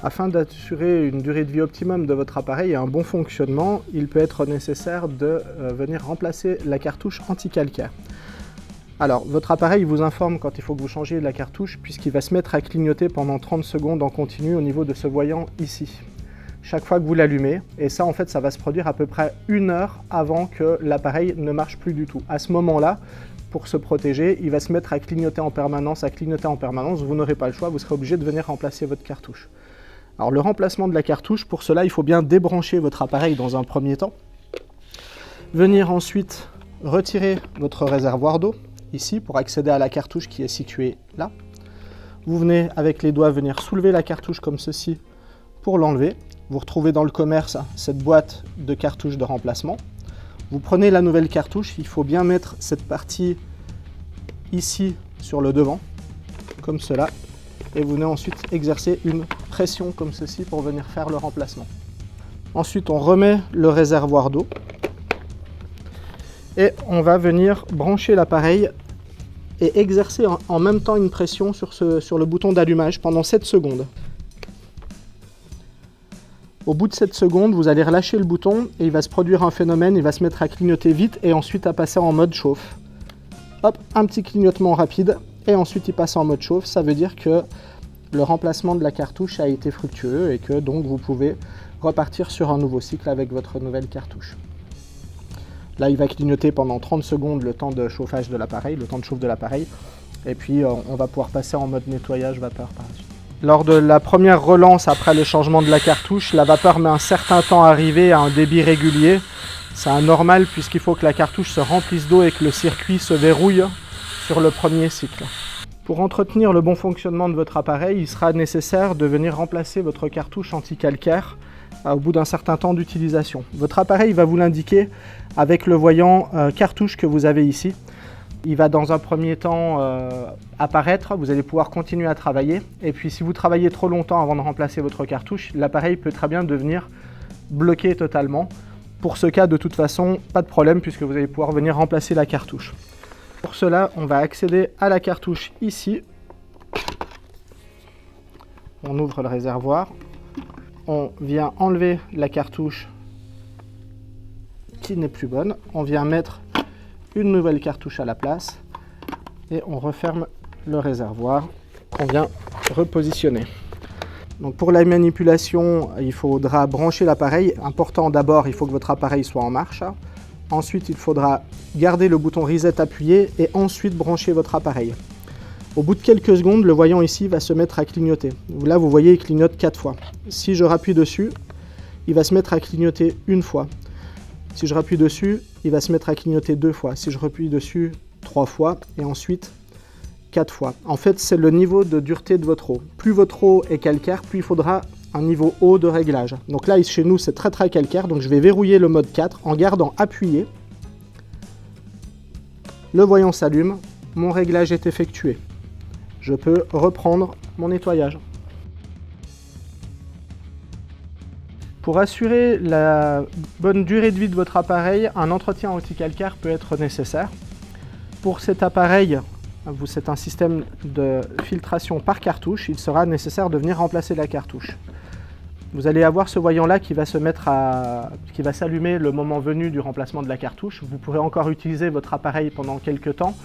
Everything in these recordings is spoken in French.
Afin d'assurer une durée de vie optimum de votre appareil et un bon fonctionnement, il peut être nécessaire de venir remplacer la cartouche anti-calcaire. Alors, votre appareil vous informe quand il faut que vous changiez la cartouche puisqu'il va se mettre à clignoter pendant 30 secondes en continu au niveau de ce voyant ici. Chaque fois que vous l'allumez, et ça en fait ça va se produire à peu près 1 heure avant que l'appareil ne marche plus du tout. À ce moment-là, pour se protéger, il va se mettre à clignoter en permanence, vous n'aurez pas le choix, vous serez obligé de venir remplacer votre cartouche. Alors le remplacement de la cartouche, pour cela, il faut bien débrancher votre appareil dans un premier temps. Venir ensuite retirer votre réservoir d'eau, ici, pour accéder à la cartouche qui est située là. Vous venez avec les doigts venir soulever la cartouche comme ceci pour l'enlever. Vous retrouvez dans le commerce cette boîte de cartouches de remplacement. Vous prenez la nouvelle cartouche, il faut bien mettre cette partie ici sur le devant, comme cela. Et vous venez ensuite exercer une pression comme ceci pour venir faire le remplacement. Ensuite, on remet le réservoir d'eau et on va venir brancher l'appareil et exercer en même temps une pression sur le bouton d'allumage pendant 7 secondes. Au bout de 7 secondes, vous allez relâcher le bouton et il va se produire un phénomène, il va se mettre à clignoter vite et ensuite à passer en mode chauffe. Hop, un petit clignotement rapide. Et ensuite il passe en mode chauffe, ça veut dire que le remplacement de la cartouche a été fructueux et que donc vous pouvez repartir sur un nouveau cycle avec votre nouvelle cartouche. Là il va clignoter pendant 30 secondes le temps de chauffage de l'appareil, le temps de chauffe de l'appareil, et puis on va pouvoir passer en mode nettoyage vapeur par la suite. Lors de la première relance après le changement de la cartouche, la vapeur met un certain temps à arriver à un débit régulier. C'est anormal puisqu'il faut que la cartouche se remplisse d'eau et que le circuit se verrouille sur le premier cycle. Pour entretenir le bon fonctionnement de votre appareil, il sera nécessaire de venir remplacer votre cartouche anti-calcaire au bout d'un certain temps d'utilisation. Votre appareil va vous l'indiquer avec le voyant cartouche que vous avez ici. Il va dans un premier temps apparaître, vous allez pouvoir continuer à travailler. Et puis si vous travaillez trop longtemps avant de remplacer votre cartouche, l'appareil peut très bien devenir bloqué totalement. Pour ce cas, de toute façon, pas de problème puisque vous allez pouvoir venir remplacer la cartouche. Pour cela, on va accéder à la cartouche ici. On ouvre le réservoir. On vient enlever la cartouche qui n'est plus bonne. On vient mettre une nouvelle cartouche à la place. Et on referme le réservoir qu'on vient repositionner. Donc pour la manipulation, il faudra brancher l'appareil. Important d'abord, il faut que votre appareil soit en marche. Ensuite, il faudra garder le bouton Reset appuyé et ensuite brancher votre appareil. Au bout de quelques secondes, le voyant ici va se mettre à clignoter. Là, vous voyez, il clignote 4 fois. Si je rappuie dessus, il va se mettre à clignoter 1 fois. Si je rappuie dessus, il va se mettre à clignoter 2 fois. Si je rappuie dessus, 3 fois et ensuite 4 fois. En fait, c'est le niveau de dureté de votre eau. Plus votre eau est calcaire, plus il faudra un niveau haut de réglage. Donc là, chez nous, c'est très calcaire, donc je vais verrouiller le mode 4 en gardant appuyé. Le voyant s'allume, mon réglage est effectué. Je peux reprendre mon nettoyage. Pour assurer la bonne durée de vie de votre appareil, un entretien anti-calcaire peut être nécessaire. Pour cet appareil, c'est un système de filtration par cartouche, il sera nécessaire de venir remplacer la cartouche. Vous allez avoir ce voyant-là qui va s'allumer le moment venu du remplacement de la cartouche. Vous pourrez encore utiliser votre appareil pendant quelques temps,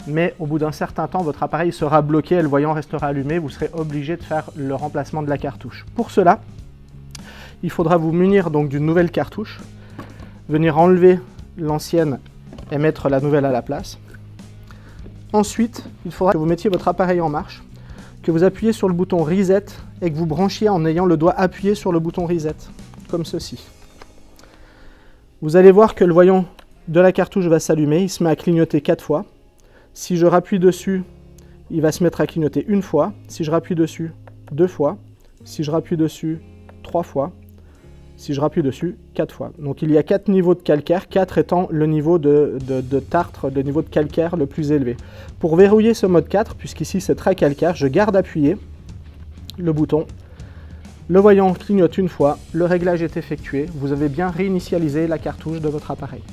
mais au bout d'un certain temps, votre appareil sera bloqué et le voyant restera allumé. Vous serez obligé de faire le remplacement de la cartouche. Pour cela, il faudra vous munir donc d'une nouvelle cartouche, venir enlever l'ancienne et mettre la nouvelle à la place. Ensuite, il faudra que vous mettiez votre appareil en marche, que vous appuyez sur le bouton Reset et que vous branchiez en ayant le doigt appuyé sur le bouton Reset, comme ceci. Vous allez voir que le voyant de la cartouche va s'allumer, il se met à clignoter 4 fois. Si je rappuie dessus, il va se mettre à clignoter 1 fois. Si je rappuie dessus, 2 fois. Si je rappuie dessus, 3 fois. Si je rappuie dessus, 4 fois. Donc il y a 4 niveaux de calcaire, 4 étant le niveau de tartre, le niveau de calcaire le plus élevé. Pour verrouiller ce mode 4, puisqu'ici c'est très calcaire, je garde appuyé le bouton. Le voyant clignote 1 fois, le réglage est effectué, vous avez bien réinitialisé la cartouche de votre appareil.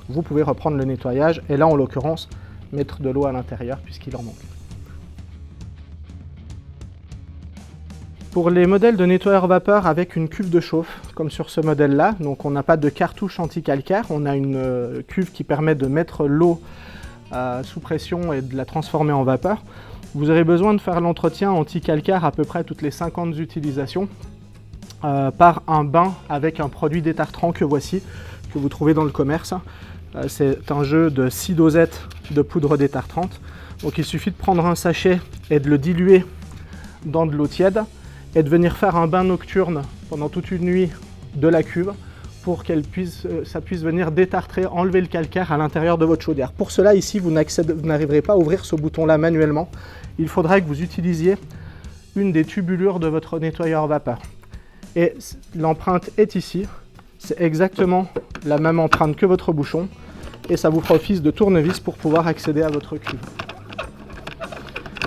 Vous pouvez reprendre le nettoyage et là en l'occurrence mettre de l'eau à l'intérieur puisqu'il en manque. Pour les modèles de nettoyeur vapeur avec une cuve de chauffe, comme sur ce modèle-là, donc on n'a pas de cartouche anti-calcaire, on a une cuve qui permet de mettre l'eau sous pression et de la transformer en vapeur. Vous aurez besoin de faire l'entretien anti-calcaire à peu près toutes les 50 utilisations par un bain avec un produit détartrant que voici, que vous trouvez dans le commerce. C'est un jeu de 6 dosettes de poudre détartrante. Donc il suffit de prendre un sachet et de le diluer dans de l'eau tiède et de venir faire un bain nocturne pendant toute une nuit de la cuve pour ça puisse venir détartrer, enlever le calcaire à l'intérieur de votre chaudière. Pour cela, ici, vous n'arriverez pas à ouvrir ce bouton-là manuellement. Il faudra que vous utilisiez une des tubulures de votre nettoyeur vapeur. Et l'empreinte est ici. C'est exactement la même empreinte que votre bouchon. Et ça vous fera office de tournevis pour pouvoir accéder à votre cuve.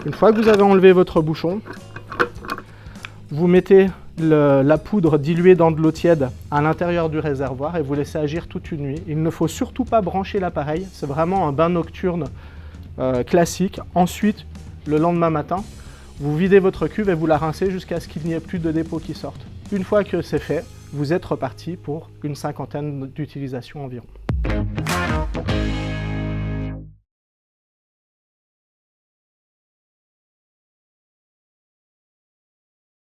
Une fois que vous avez enlevé votre bouchon, vous mettez la poudre diluée dans de l'eau tiède à l'intérieur du réservoir et vous laissez agir toute une nuit. Il ne faut surtout pas brancher l'appareil, c'est vraiment un bain nocturne classique. Ensuite, le lendemain matin, vous videz votre cuve et vous la rincez jusqu'à ce qu'il n'y ait plus de dépôts qui sortent. Une fois que c'est fait, vous êtes reparti pour une 50aine d'utilisations environ.